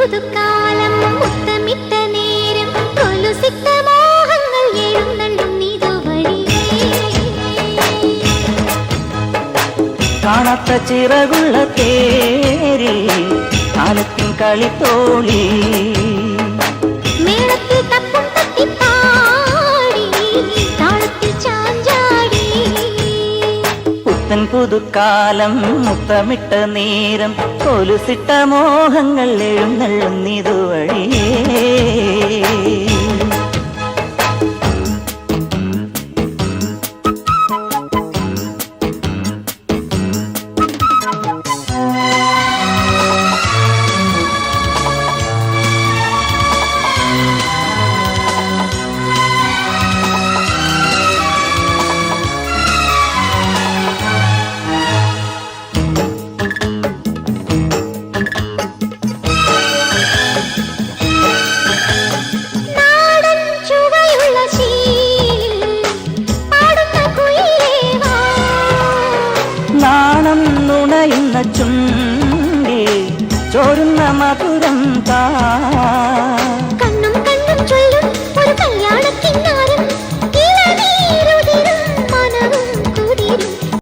പുതുക്കാലം മുത്തമിട്ട നേരം കൊലുസിട്ട മോഹങ്ങൾ എഴുന്നള്ളുന്നിതുവഴി കാണാത്ത ചിറകുള്ള തേരി കാലത്തിൻ കളിത്തോളി മേളത്തിൽ തപ്പും തട്ടിപ്പാടി താളത്തിൽ ചാഞ്ചാടി പുത്തൻ പുതുക്കാലം മുത്തമിട്ട നേരം കൊലുസിട്ട മോഹങ്ങൾ എഴുന്നള്ളുന്നിതുവഴിയേ നാണം നുണയുന്ന ചുണ്ടി ചോരുന്ന മധുരം